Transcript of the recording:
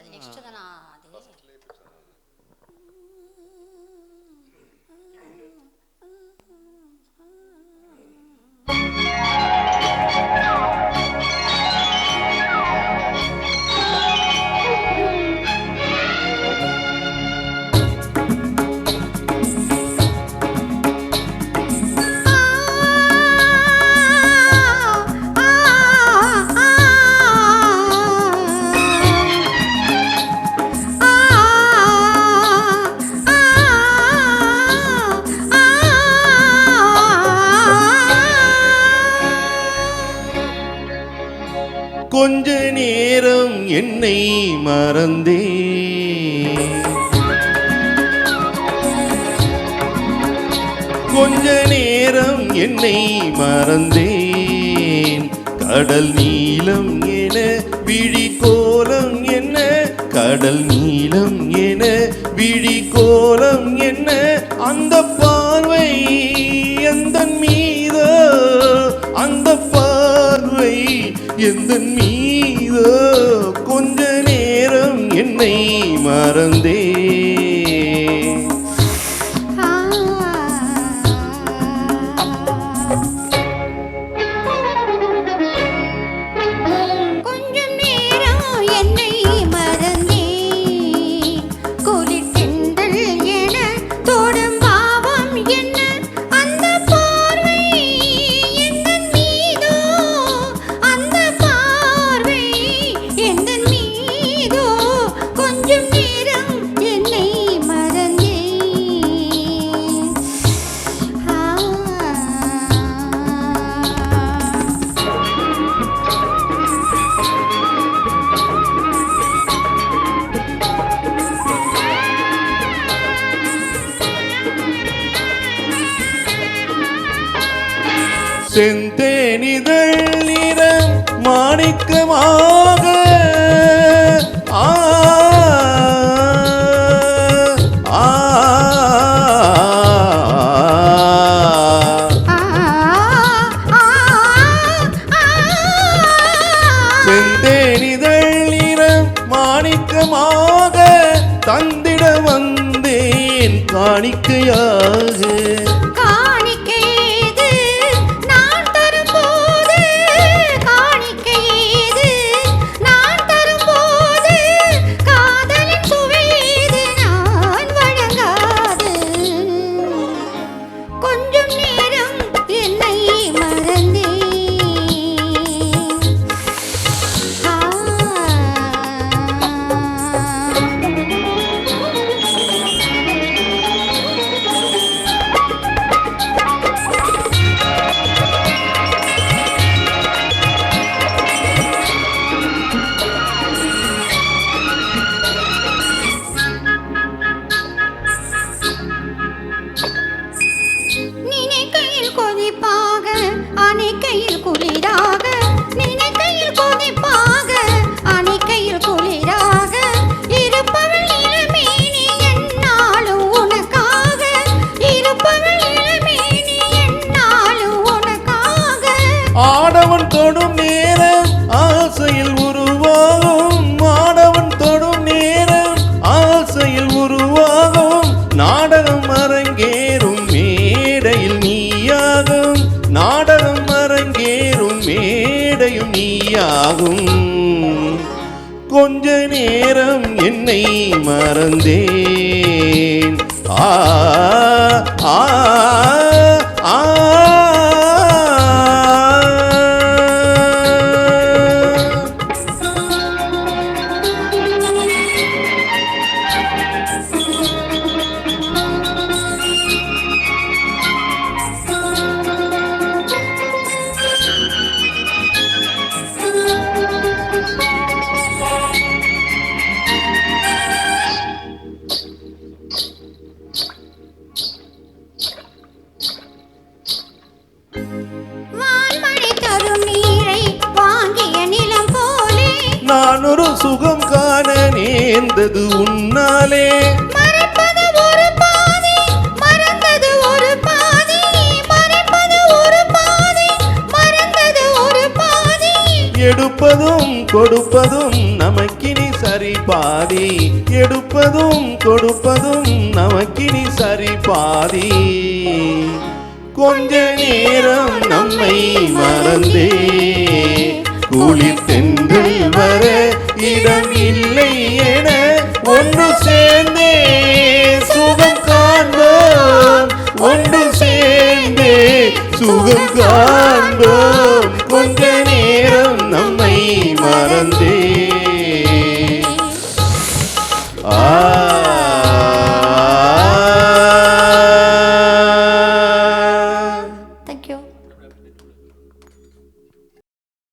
அது நெக்ஸ்ட் தானா அது கொஞ்ச நேரம் என்னை மறந்தே கொஞ்ச நேரம் என்னை மறந்தேன் கடல் நீளம் என விழி கோலம் என்ன கடல் நீளம் என விழி கோலம் என்ன அந்த பார்வை எந்தன் மீதோ அந்த பார்வை எந்தன் மீதோ கொஞ்ச நேரம் என்னை மறந்தே செந்தேனிதழ் நிறம் மாணிக்கமாக செந்தேனிதழ் நிறம் மாணிக்கமாக தந்திட வந்தேன் காணிக்கையாக அணைக்கையில் குளிராக நினைக்கையில் கொதிப்பாக அணைக்கையில் குளிராக இருப்பவள் இளமேனி என்னாலும் உனக்காக இருப்பவள் இளமேனி என்னாலும் உனக்காக ஆடவன் தொடும் நேரம் ஆசையில் உருவாகும் ஆடவன் தொடும் நேரம் ஆசையில் உருவாகும் நாடகம் அரங்கேறும் மேடையில் நீயாகும் நாடகம் அரங்கேறும் மேடையும் நீயாகும் கொஞ்ச நேரம் என்னை மறந்தேன் ஆ ஆ ஆ நான் ஒரு சுகம் காண நேர்ந்தது உன்னாலே மறைப்பது ஒரு பாதி மறந்தது ஒரு பாதி மறைப்பது ஒரு பாதி மறந்தது ஒரு பாதி எடுப்பதும் கொடுப்பதும் நமக்கினி சரி பாதி, எடுப்பதும் கொடுப்பதும் நமக்கினி சரி பாதி. கொஞ்ச நேரம் நம்மை மறந்தே குளிர் தென்றல் வர இடம் இல்லை என ஒன்று சேர்ந்தே சுகம் காண்போம், ஒன்று சேர்ந்தே சுகம் காண்போம். கொஞ்ச நேரம் நம்மை மறந்தே